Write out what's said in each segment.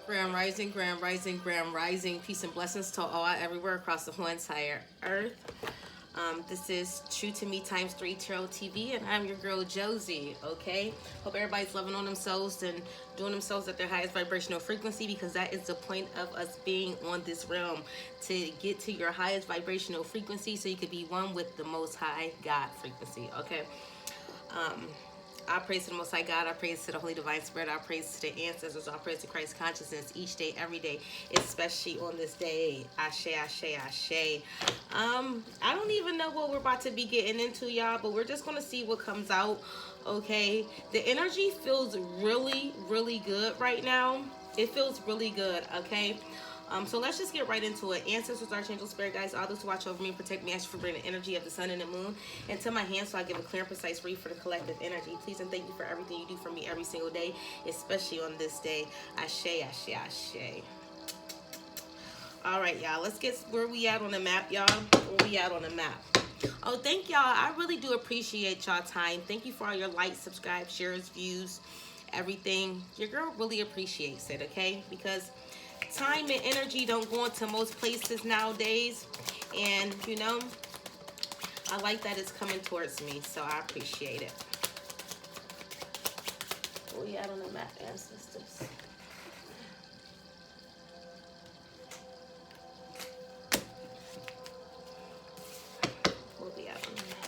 Grand Rising, Grand Rising. Peace and blessings to all everywhere across the whole entire earth. This is True to Me times 3 Tarot TV, and I'm your girl Josie. Okay, hope everybody's loving on themselves and doing themselves at their highest vibrational frequency, because that is the point of us being on this realm, to get to your highest vibrational frequency so you could be one with the Most High God frequency. Okay. I praise to the Most High God. I praise to the Holy Divine Spirit. I praise to the ancestors. I praise to Christ consciousness each day, every day, especially on this day. Ashe, ashe, ashe. I don't even know what we're about to be getting into, y'all, but we're just gonna see what comes out. Okay, the energy feels really, really good right now. It feels really good. Okay. So let's just get right into it. Ancestors, archangels, spirit guides, all those who watch over me and protect me, ask for bringing the energy of the sun and the moon into my hands, so I give a clear and precise read for the collective energy. Please and thank you for everything you do for me every single day, especially on this day. Ashe, ashe, ashe. All right, y'all. Let's get where we at on the map, y'all. Where we at on the map? Oh, thank y'all. I really do appreciate y'all time. Thank you for all your likes, subscribe, shares, views, everything. Your girl really appreciates it, okay? Because time and energy don't go into most places nowadays, and you know, I like that it's coming towards me, so I appreciate it. Where we at on the map, ancestors? Where we at on the map?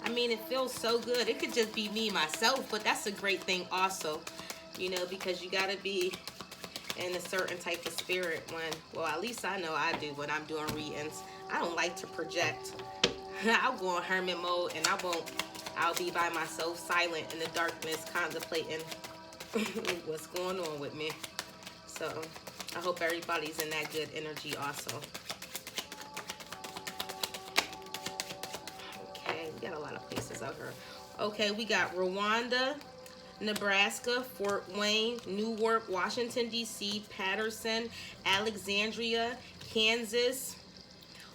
I mean, it feels so good. It could just be me, myself, but that's a great thing also, you know, because you got to be in a certain type of spirit when, well, at least I know I do when I'm doing readings. I don't like to project. I'll go on hermit mode, and I'll be by myself, silent in the darkness, contemplating what's going on with me. So I hope everybody's in that good energy also. We got a lot of places out here. Okay, we got Rwanda, Nebraska, Fort Wayne, Newark, Washington, D.C., Patterson, Alexandria, Kansas,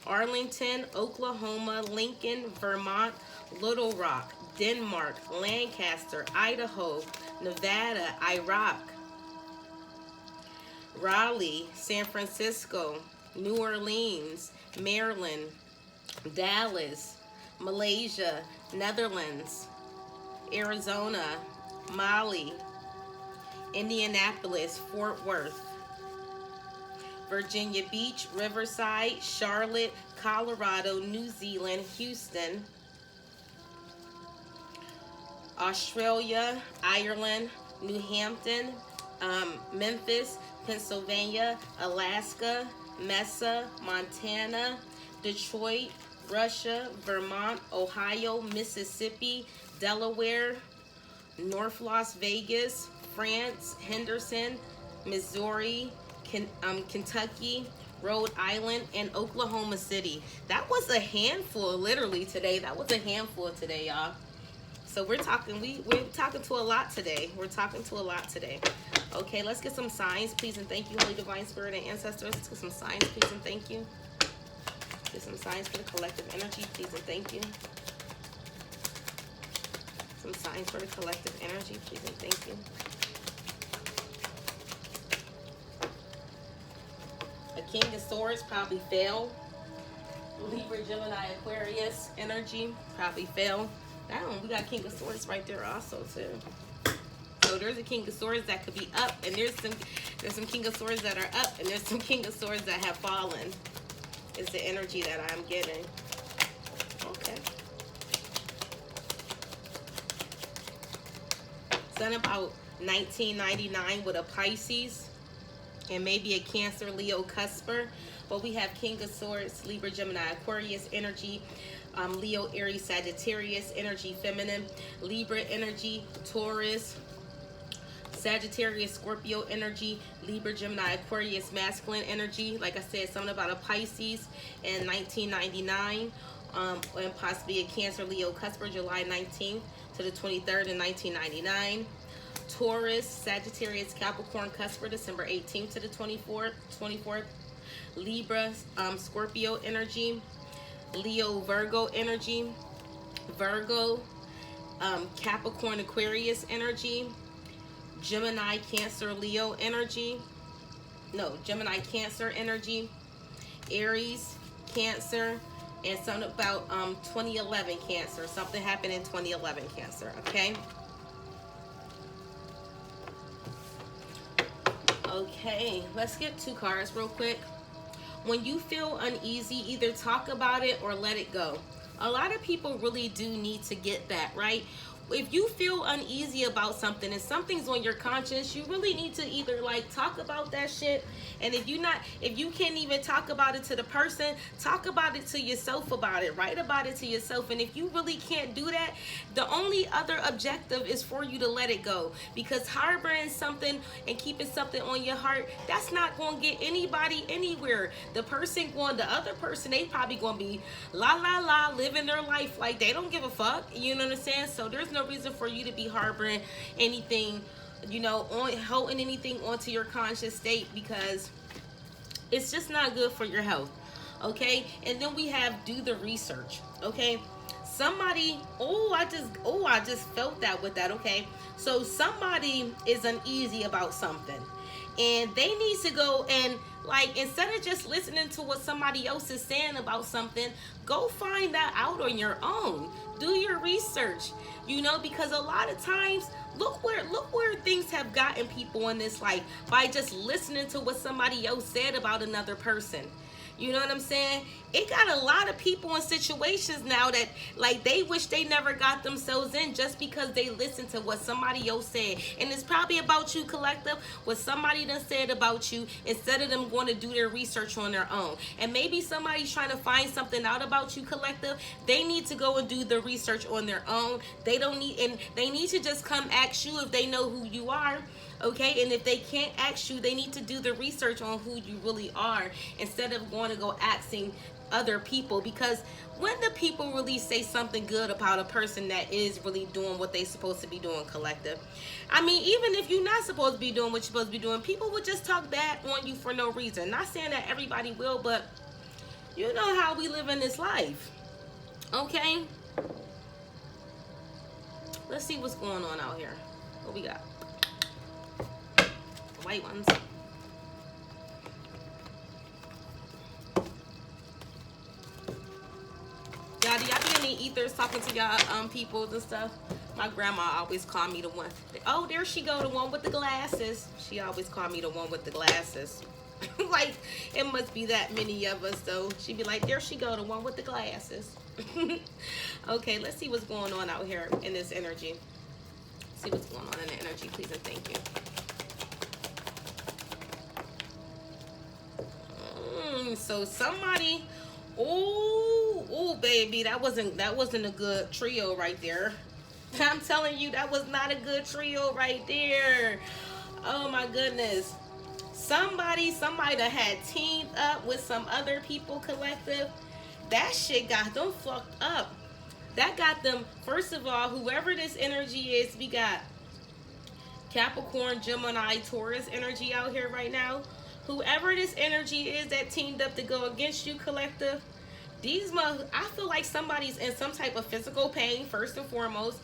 Arlington, Oklahoma, Lincoln, Vermont, Little Rock, Denmark, Lancaster, Idaho, Nevada, Iraq, Raleigh, San Francisco, New Orleans, Maryland, Dallas, Malaysia, Netherlands, Arizona, Mali, Indianapolis, Fort Worth, Virginia Beach, Riverside, Charlotte, Colorado, New Zealand, Houston, Australia, Ireland, New Hampton, Memphis, Pennsylvania, Alaska, Mesa, Montana, Detroit, Russia, Vermont, Ohio, Mississippi, Delaware, North Las Vegas, France, Henderson, Missouri, Kentucky, Rhode Island, and Oklahoma City. That was a handful, literally, today. That was a handful today, y'all. So we're talking, we're talking to a lot today. We're talking to a lot today. Okay, let's get some signs, please and thank you, Holy Divine Spirit and Ancestors. Let's get some signs, please and thank you. Get some signs for the collective energy, please and thank you. Some signs for the collective energy, please and thank you. A King of Swords probably fell. Libra, Gemini, Aquarius energy probably fell. Damn, we got King of Swords right there also too. So there's a King of Swords that could be up, and there's some King of Swords that are up, and there's some King of Swords that have fallen. Is the energy that I'm getting. Okay. Something about 1999 with a Pisces and maybe a Cancer, Leo, Cusper. But we have King of Swords, Libra, Gemini, Aquarius energy, Leo, Aries, Sagittarius energy, feminine, Libra energy, Taurus, Sagittarius, Scorpio energy, Libra, Gemini, Aquarius, masculine energy. Like I said, something about a Pisces in 1999, and possibly a Cancer, Leo, Cusper, July 19th to the 23rd in 1999. Taurus, Sagittarius, Capricorn, Cusper, December 18th to the 24th. Libra, Scorpio energy, Leo, Virgo energy, Virgo, Capricorn, Aquarius energy, Gemini, Cancer, Leo energy. No, Gemini, Cancer energy, Aries, Cancer, and something about 2011 Cancer. Something happened in 2011 Cancer, okay? Okay, let's get 2 cards real quick. When you feel uneasy, either talk about it or let it go. A lot of people really do need to get that, right? If you feel uneasy about something and something's on your conscience, you really need to either like talk about that shit. And if you can't even talk about it to the person, talk about it to yourself about it. Write about it to yourself. And if you really can't do that, the only other objective is for you to let it go. Because harboring something and keeping something on your heart, that's not going to get anybody anywhere. The other person, they probably going to be la la la, living their life like they don't give a fuck. You know what I'm saying? So there's no reason for you to be harboring anything, holding anything onto your conscious state, because it's just not good for your health. Okay, and then we have do the research. Okay, somebody, I just felt that with that. Okay, so somebody is uneasy about something, and they need to go and, like, instead of just listening to what somebody else is saying about something, go find that out on your own. Do your research, because a lot of times, look where things have gotten people in this life, by just listening to what somebody else said about another person. You know what I'm saying? It got a lot of people in situations now that, like, they wish they never got themselves in just because they listened to what somebody else said. And it's probably about you, collective, what somebody done said about you, instead of them going to do their research on their own. And maybe somebody's trying to find something out about you, collective. They need to go and do the research on their own. They need to just come ask you if they know who you are. Okay, and if they can't ask you, they need to do the research on who you really are, instead of going to go asking other people. Because when the people really say something good about a person that is really doing what they're supposed to be doing, collective, I mean, even if you're not supposed to be doing what you're supposed to be doing, people would just talk bad on you for no reason. Not saying that everybody will, but you know how we live in this life. Okay, let's see what's going on out here. What we got? White ones. Y'all, do y'all be in the ethers talking to y'all peoples and stuff? My grandma always called me the one. Oh, there she go, the one with the glasses. She always called me the one with the glasses. Like, it must be that many of us, though. She'd be like, there she go, the one with the glasses. Okay, let's see what's going on out here in this energy. See what's going on in the energy, please and thank you. So somebody, baby, that wasn't a good trio right there. I'm telling you, that was not a good trio right there. Oh my goodness. Somebody that had teamed up with some other people, collective, that shit got them fucked up. That got them, first of all, whoever this energy is, we got Capricorn, Gemini, Taurus energy out here right now. Whoever this energy is that teamed up to go against you, collective, I feel like somebody's in some type of physical pain, first and foremost.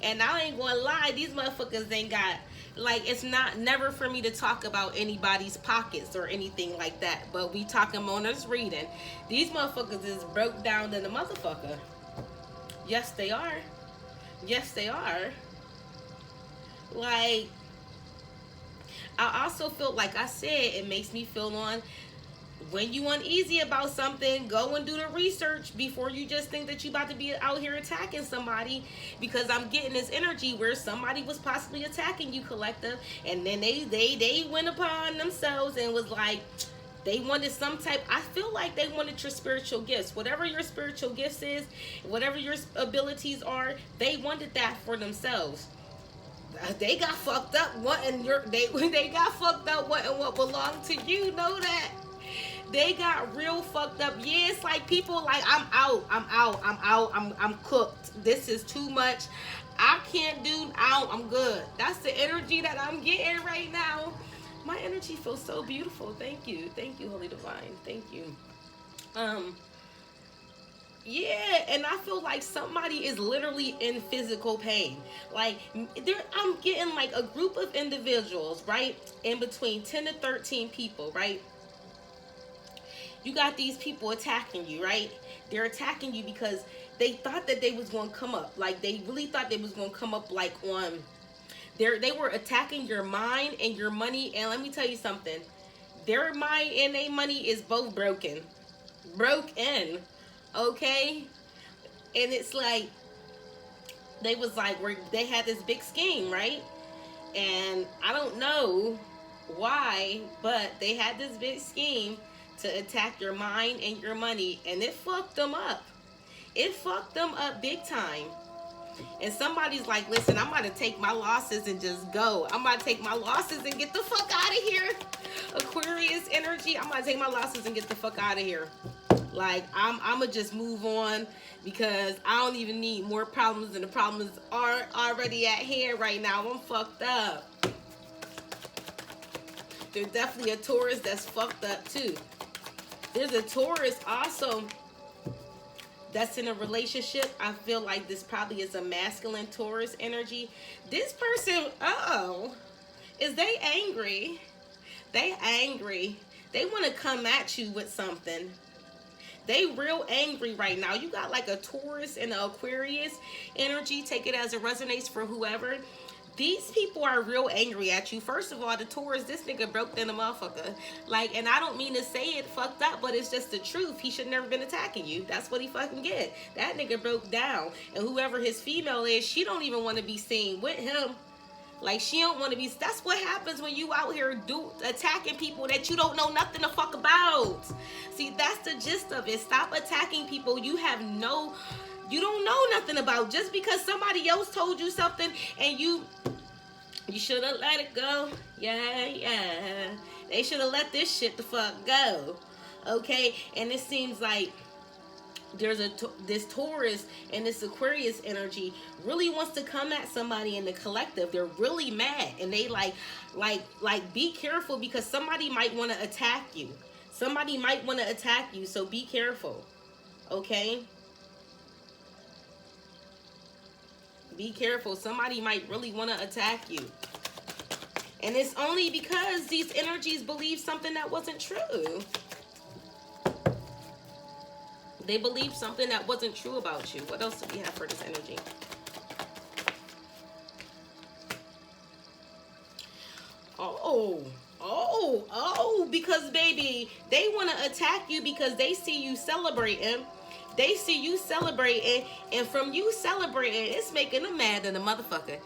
And I ain't gonna lie, these motherfuckers ain't got, like, it's never for me to talk about anybody's pockets or anything like that. But we talking Mona's reading. These motherfuckers is broke down than a motherfucker. Yes, they are. Yes, they are. Like, I also feel, like I said, it makes me feel on, when you uneasy about something, go and do the research before you just think that you about to be out here attacking somebody. Because I'm getting this energy where somebody was possibly attacking you, collective, and then they went upon themselves and was like, they wanted some type, I feel like they wanted your spiritual gifts. Whatever your spiritual gifts is, whatever your abilities are, they wanted that for themselves. They got fucked up wanting they got fucked up wanting what belonged to you. Know that. They got real fucked up. Yeah, it's like people like, I'm cooked. This is too much. I can't do, I'm good. That's the energy that I'm getting right now. My energy feels so beautiful. Thank you. Thank you, Holy Divine. Thank you. Yeah, and I feel like somebody is literally in physical pain. Like I'm getting like a group of individuals, right? In between 10 to 13 people, right? You got these people attacking you, right? They're attacking you because they thought that they was going to come up. Like they really thought they was going to come up like on they were attacking your mind and your money. And let me tell you something. Their mind and their money is both broken. Broken. Okay? And it's like they was like they had this big scheme, right? And I don't know why, but they had this big scheme to attack your mind and your money, and it fucked them up. It fucked them up big time. And somebody's like, listen, I'm about to take my losses and just go. I'm about to take my losses and get the fuck out of here. Aquarius energy, I'm about to take my losses and get the fuck out of here. Like, I'm going to just move on because I don't even need more problems, and the problems are already at hand right now. I'm fucked up. There's definitely a Taurus that's fucked up too. There's a Taurus also that's in a relationship. I feel like this probably is a masculine Taurus energy. This person, is they angry? They angry. They want to come at you with something. They real angry right now. You got like a Taurus and an Aquarius energy. Take it as it resonates for whoever. These people are real angry at you. First of all, the Taurus, this nigga broke than a motherfucker. Like, and I don't mean to say it fucked up, but it's just the truth. He should never been attacking you. That's what he fucking get. That nigga broke down. And whoever his female is, she don't even want to be seen with him. Like, she don't want to be. That's what happens when you out here attacking people that you don't know nothing the fuck about. See, that's the gist of it. Stop attacking people you don't know nothing about. Just because somebody else told you something and you should have let it go. Yeah. They should have let this shit the fuck go. Okay? And it seems like there's this Taurus and this Aquarius energy really wants to come at somebody in the collective. They're really mad, and they like be careful because somebody might want to attack you. Somebody might want to attack you, so be careful. Okay? Be careful. Somebody might really want to attack you. And it's only because these energies believe something that wasn't true. They believe something that wasn't true about you. What else do we have for this energy? Because baby, they want to attack you because they see you celebrating. They see you celebrating, and from you celebrating, it's making them mad than a motherfucker.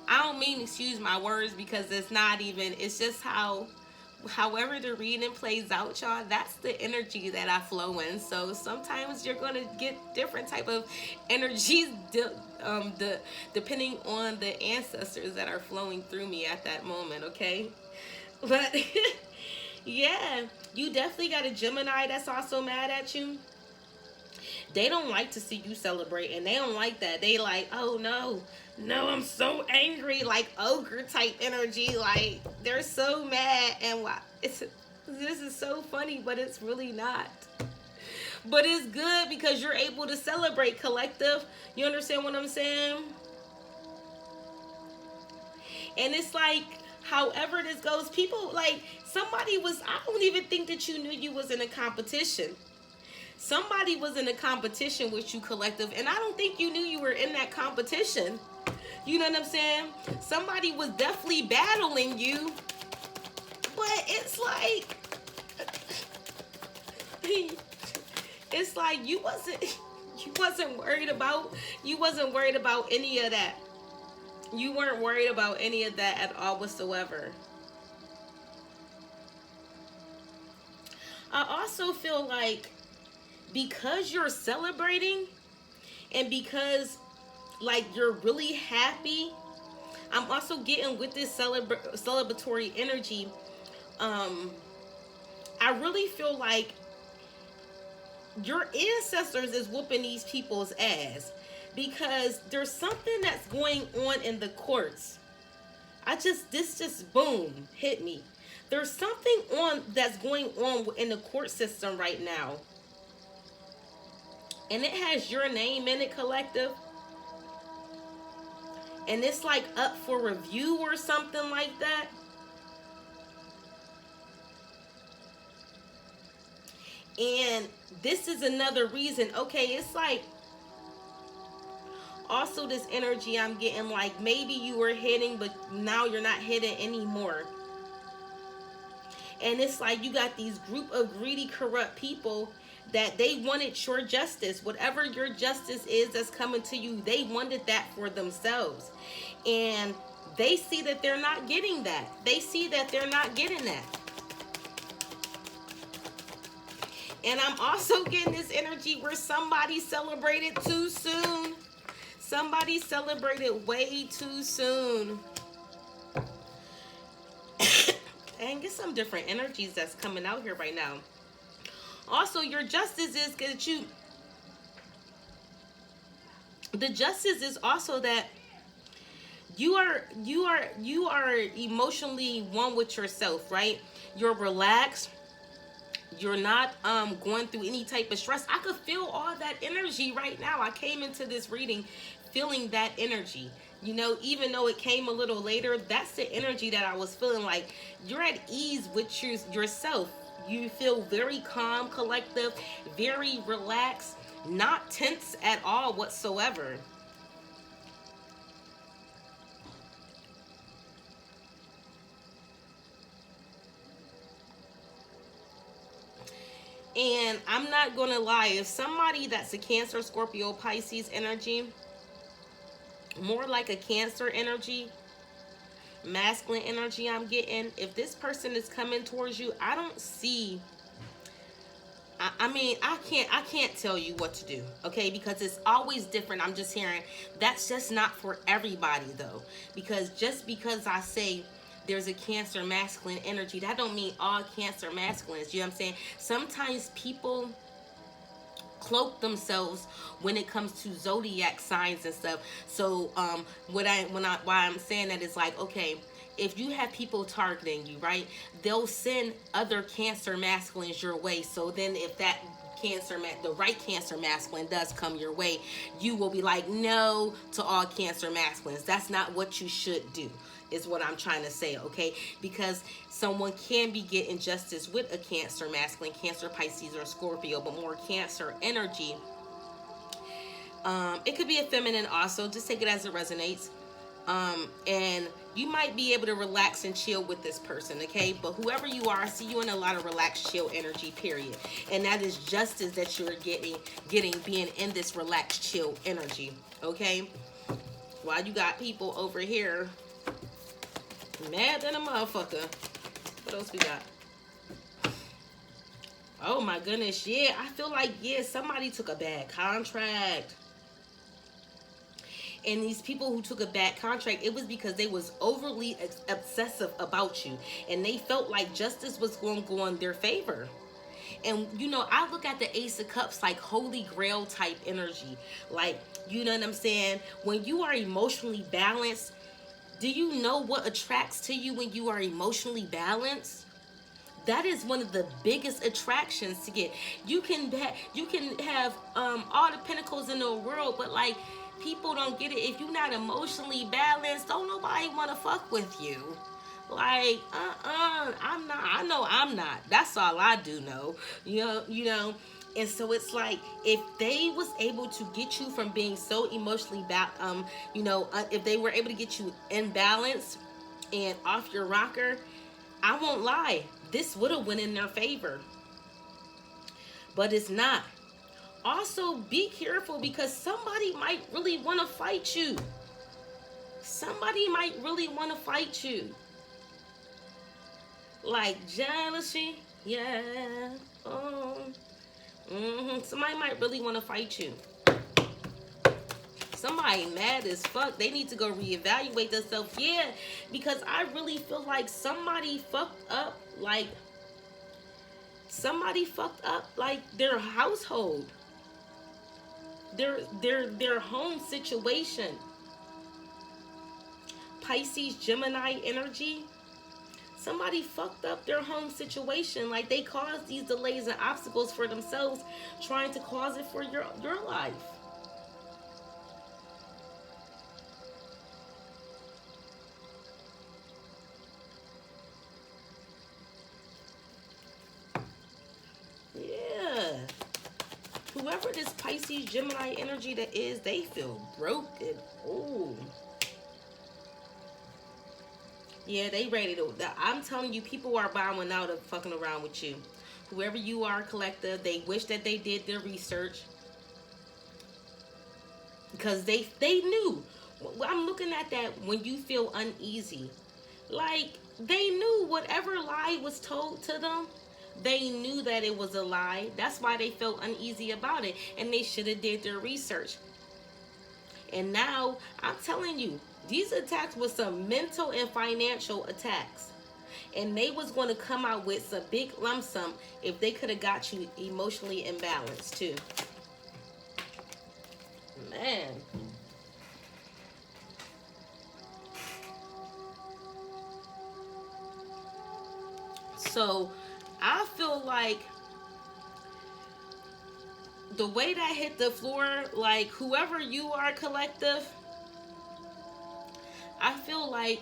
I don't mean excuse my words because it's not even, it's just however the reading plays out, y'all, that's the energy that I flow in. So sometimes you're going to get different type of energies depending on the ancestors that are flowing through me at that moment, okay? But yeah, you definitely got a Gemini that's also mad at you. They don't like to see you celebrate, and they don't like that. They like, oh no, I'm so angry, like ogre type energy. Like, they're so mad, and this is so funny, but it's really not. But it's good because you're able to celebrate, collective. You understand what I'm saying? And it's like, however this goes, people like I don't even think that you knew you was in a competition. Somebody was in a competition with you, collective, and I don't think you knew you were in that competition. You know what I'm saying? Somebody was definitely battling you, but it's like you wasn't worried about any of that. You weren't worried about any of that at all whatsoever. I also feel like because you're celebrating and because like you're really happy, I'm also getting with this celebratory energy. I really feel like your ancestors is whooping these people's ass because there's something that's going on in the courts. This just boom hit me. There's something that's going on in the court system right now. and it has your name in it, collective, and it's like up for review or something like that. And this is another reason. Okay, it's like also this energy I'm getting, like maybe you were hitting but now you're not hitting anymore. And it's like you got these group of greedy, corrupt people that they wanted your justice. Whatever your justice is that's coming to you, they wanted that for themselves. And they see that they're not getting that. They see that they're not getting that. And I'm also getting this energy where somebody celebrated too soon. Somebody celebrated way too soon. And get some different energies that's coming out here right now. Also, your justice is that the justice is also that you are emotionally one with yourself, right? You're relaxed. You're not going through any type of stress. I could feel all that energy right now. I came into this reading feeling that energy. You know, even though it came a little later, that's the energy that I was feeling. Like you're at ease with yourself. You feel very calm, collective, very relaxed, not tense at all whatsoever. And I'm not gonna lie, if somebody that's a Cancer, Scorpio, Pisces energy, more like a Cancer energy, masculine energy I'm getting, if this person is coming towards you, I don't see, I mean, I can't tell you what to do, okay? Because it's always different. I'm just hearing that's just not for everybody though. Because just because I say there's a Cancer masculine energy, that don't mean all Cancer masculines. You know what I'm saying? Sometimes people cloak themselves when it comes to zodiac signs and stuff. So why I'm saying that is like, okay, if you have people targeting you, right, they'll send other Cancer masculines your way. So then if that the right Cancer masculine does come your way, you will be like, no to all Cancer masculines. That's not what you should do, is what I'm trying to say, okay? Because someone can be getting justice with a Cancer masculine, Cancer, Pisces, or Scorpio, but more Cancer energy. It could be a feminine also. Just take it as it resonates. And you might be able to relax and chill with this person, okay? But whoever you are, I see you in a lot of relaxed, chill energy, period. And that is justice that you're getting being in this relaxed, chill energy, okay? While you got people over here mad than a motherfucker. What else we got? Oh my goodness, yeah. I feel like, yeah, somebody took a bad contract. And these people who took a bad contract, it was because they was overly obsessive about you. And they felt like justice was going to go in their favor. And, you know, I look at the Ace of Cups like holy grail type energy. Like, you know what I'm saying? When you are emotionally balanced, do you know what attracts to you when you are emotionally balanced? That is one of the biggest attractions to get. You can have all the pentacles in the world, but like, people don't get it. If you're not emotionally balanced, don't nobody want to fuck with you. Like, I'm not. I know I'm not. That's all I do know. You know. And so it's like, if they was able to get you from being so emotionally if they were able to get you in balance and off your rocker, I won't lie, this would have went in their favor. But it's not. Also, be careful because somebody might really want to fight you. Somebody might really want to fight you. Like jealousy, yeah. Somebody might really want to fight you. Somebody mad as fuck. They need to go reevaluate themselves. Yeah, because I really feel like somebody fucked up. Like, somebody fucked up like their household. Their home situation. Pisces, Gemini energy. Somebody fucked up their home situation. Like, they caused these delays and obstacles for themselves, trying to cause it for your life. Yeah. Whoever this Pisces, Gemini energy that is, they feel broken. Ooh. Yeah, they ready to. I'm telling you, people are bowing out of fucking around with you. Whoever you are, collective, they wish that they did their research, because they knew. I'm looking at that when you feel uneasy. Like, they knew whatever lie was told to them. They knew that it was a lie. That's why they felt uneasy about it, and they should have did their research. And now, I'm telling you, these attacks were some mental and financial attacks. And they was going to come out with some big lump sum if they could have got you emotionally imbalanced too. Man. So, I feel like the way that hit the floor, like, whoever you are, collective, I feel like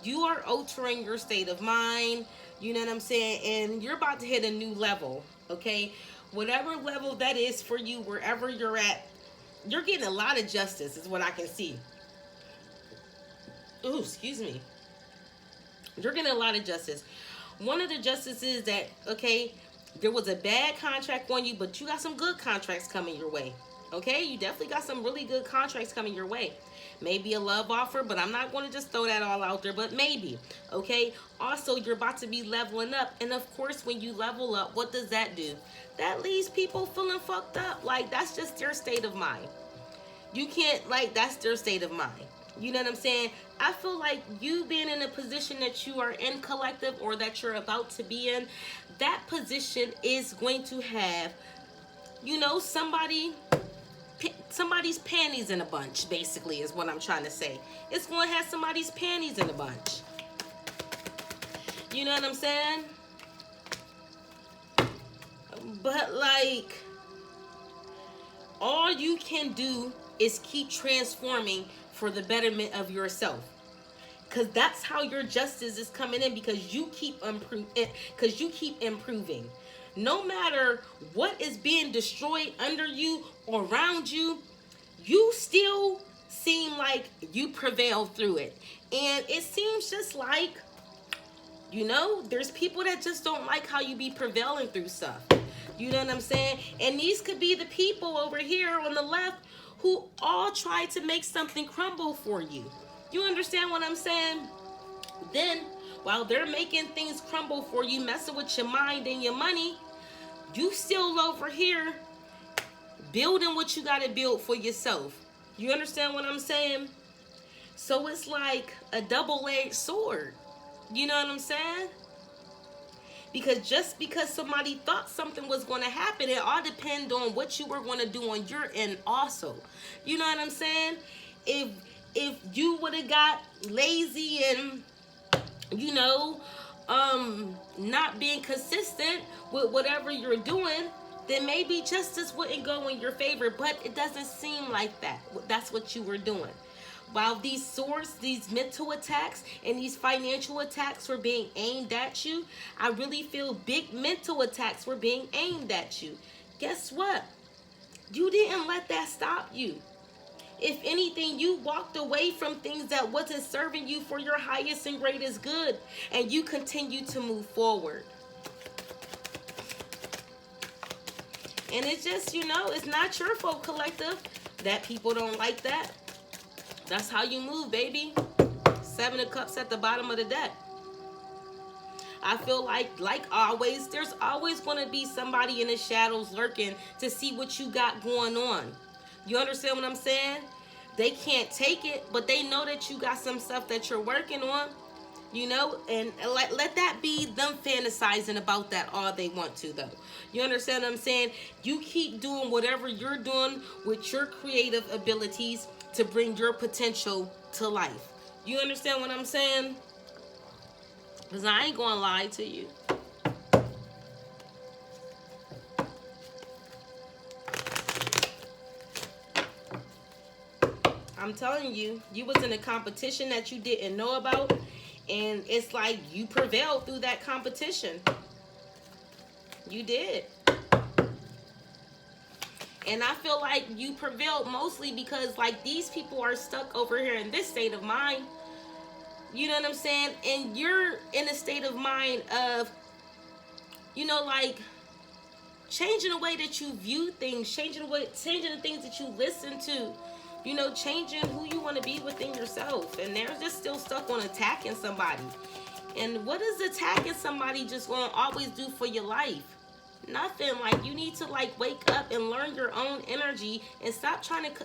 you are altering your state of mind. You know what I'm saying? And you're about to hit a new level, okay? Whatever level that is for you, wherever you're at, you're getting a lot of justice, is what I can see. Ooh, excuse me. You're getting a lot of justice. One of the justices that, okay, there was a bad contract on you, but you got some good contracts coming your way. Okay, you definitely got some really good contracts coming your way. Maybe a love offer, but I'm not going to just throw that all out there, but maybe. Okay, also, you're about to be leveling up. And of course, when you level up, what does that do? That leaves people feeling fucked up. Like, that's just their state of mind. You can't, like, that's their state of mind. You know what I'm saying? I feel like you being in a position that you are in, collective, or that you're about to be in, that position is going to have, you know, somebody's panties in a bunch, basically, is what I'm trying to say. It's going to have somebody's panties in a bunch. You know what I'm saying? But, like, all you can do is keep transforming for the betterment of yourself. Because that's how your justice is coming in, because you keep improving. No matter what is being destroyed under you or around you, you still seem like you prevail through it. And it seems just like, you know, there's people that just don't like how you be prevailing through stuff. You know what I'm saying? And these could be the people over here on the left who all try to make something crumble for you. You understand what I'm saying? Then, while they're making things crumble for you, messing with your mind and your money, you still over here building what you got to build for yourself. You understand what I'm saying? So it's like a double-edged sword. You know what I'm saying? Because just because somebody thought something was going to happen, it all depends on what you were going to do on your end also. You know what I'm saying? If you would have got lazy and, you know, not being consistent with whatever you're doing, then maybe justice wouldn't go in your favor. But it doesn't seem like that. That's what you were doing. While these swords, these mental attacks, and these financial attacks were being aimed at you, I really feel big mental attacks were being aimed at you. Guess what? You didn't let that stop you. If anything, you walked away from things that wasn't serving you for your highest and greatest good, and you continue to move forward. And it's just, you know, it's not your fault, collective, that people don't like that. That's how you move, baby. 7 of Cups at the bottom of the deck. I feel like always, there's always going to be somebody in the shadows lurking to see what you got going on. You understand what I'm saying? They can't take it, but they know that you got some stuff that you're working on, you know, and let that be them fantasizing about that all they want to, though. You understand what I'm saying? You keep doing whatever you're doing with your creative abilities to bring your potential to life. You understand what I'm saying? Because I ain't going to lie to you. I'm telling you, you was in a competition that you didn't know about, and it's like you prevailed through that competition. You did. And I feel like you prevailed mostly because, like, these people are stuck over here in this state of mind. You know what I'm saying? And you're in a state of mind of, you know, like, changing the way that you view things, changing the things that you listen to, you know, changing who you want to be within yourself. And they're just still stuck on attacking somebody. And what is attacking somebody just going to always do for your life? Nothing. Like, you need to, like, wake up and learn your own energy and stop trying to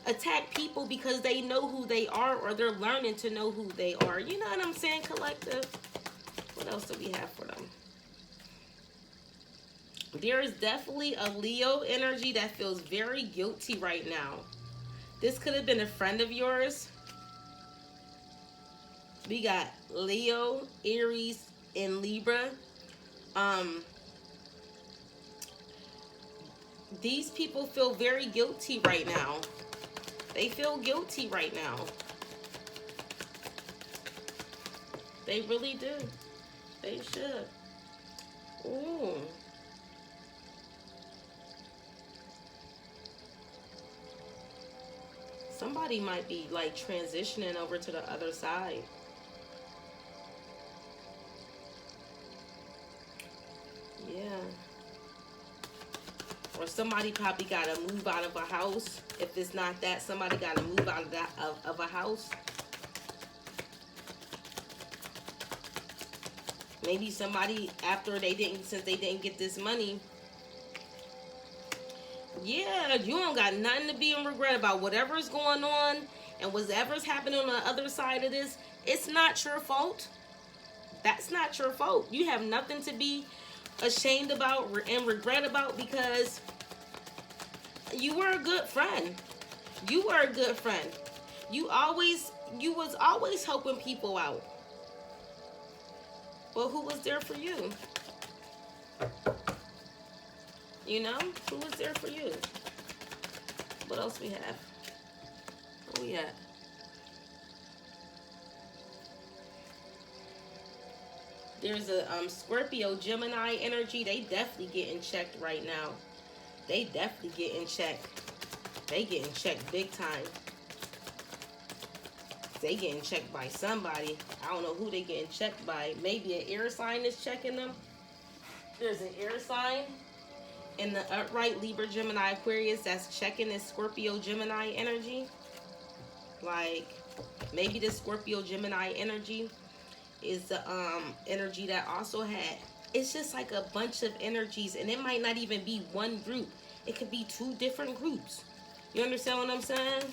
attack people because they know who they are or they're learning to know who they are. You know what I'm saying, collective? What else do we have for them? There is definitely a Leo energy that feels very guilty right now. This could have been a friend of yours. We got Leo, Aries, and Libra. These people feel very guilty right now. They feel guilty right now. They really do. They should. Ooh. Somebody might be, like, transitioning over to the other side. Yeah. Or somebody probably got to move out of a house. If it's not that, somebody got to move out of a house. Maybe somebody, since they didn't get this money. Yeah, you don't got nothing to be in regret about. Whatever's going on and whatever's happening on the other side of this, it's not your fault. That's not your fault. You have nothing to be ashamed about and regret about because you were a good friend. You were a good friend. You was always helping people out. Well, who was there for you? You know, who was there for you? What else we have? Where we at? There's a Scorpio, Gemini energy. They definitely getting checked right now. They definitely getting checked. They getting checked big time. They getting checked by somebody. I don't know who they getting checked by. Maybe an air sign is checking them. There's an air sign in the upright Libra, Gemini, Aquarius that's checking this Scorpio, Gemini energy. Like, maybe the Scorpio, Gemini energy is the energy that also had, it's just like a bunch of energies, and it might not even be one group. It could be 2 different groups. You understand what I'm saying?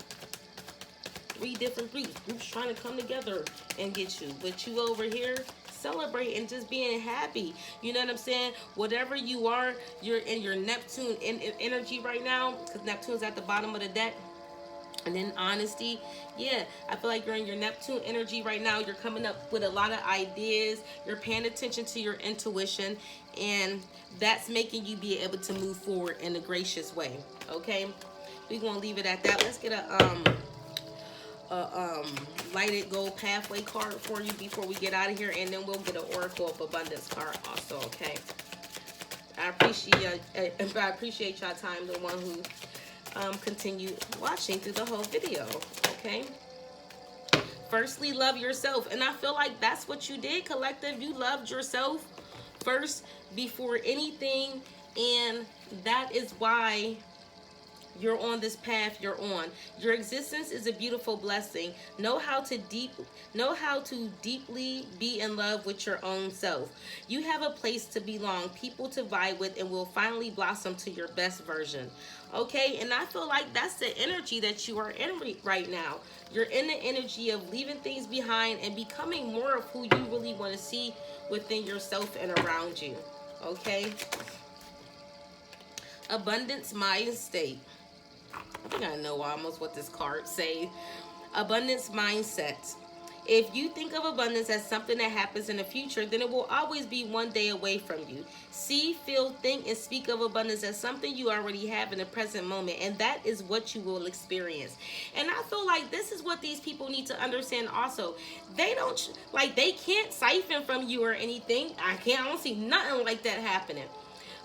3 different groups trying to come together and get you. But you over here celebrating, just being happy. You know what I'm saying? Whatever you are, you're in your Neptune energy right now, because Neptune's at the bottom of the deck. And then honesty, yeah, I feel like you're in your Neptune energy right now. You're coming up with a lot of ideas. You're paying attention to your intuition, and that's making you be able to move forward in a gracious way. Okay, we're gonna leave it at that. Let's get a lighted gold pathway card for you before we get out of here, and then we'll get an Oracle of Abundance card also. Okay, I appreciate y'all time, the one who continue watching through the whole video. Okay, firstly, love yourself. And I feel like that's what you did, collective. You loved yourself first before anything, and that is why you're on this path you're on. Your existence is a beautiful blessing. Know how to deeply be in love with your own self. You have a place to belong, people to vibe with, and will finally blossom to your best version. Okay, and I feel like that's the energy that you are in right now. You're in the energy of leaving things behind and becoming more of who you really want to see within yourself and around you. Okay, abundance mind state. I think I know almost what this card say. Abundance mindset. If you think of abundance as something that happens in the future, then it will always be one day away from you. See, feel, think, and speak of abundance as something you already have in the present moment, and that is what you will experience. And I feel like this is what these people need to understand also. They don't, like, they can't siphon from you or anything. I don't see nothing like that happening.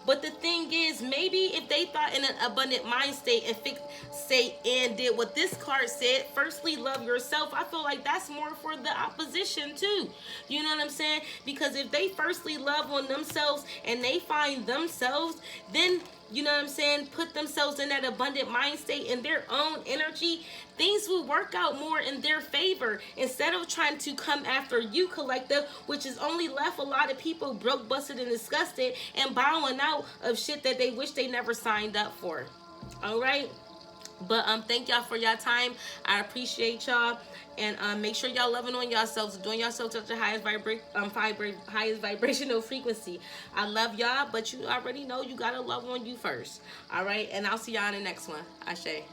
But the thing is, maybe if they thought in an abundant mind state and did what this card said, firstly love yourself, I feel like that's more for the opposition too. You know what I'm saying? Because if they firstly love on themselves and they find themselves, then you know what I'm saying, put themselves in that abundant mind state in their own energy, things will work out more in their favor instead of trying to come after you, collective, which has only left a lot of people broke, busted, and disgusted and bowing out of shit that they wish they never signed up for. All right. But thank y'all for y'all time. I appreciate y'all, and make sure y'all loving on yourselves, doing yourselves at the highest highest vibrational frequency. I love y'all, but you already know you gotta love on you first. All right, and I'll see y'all in the next one. Ashe.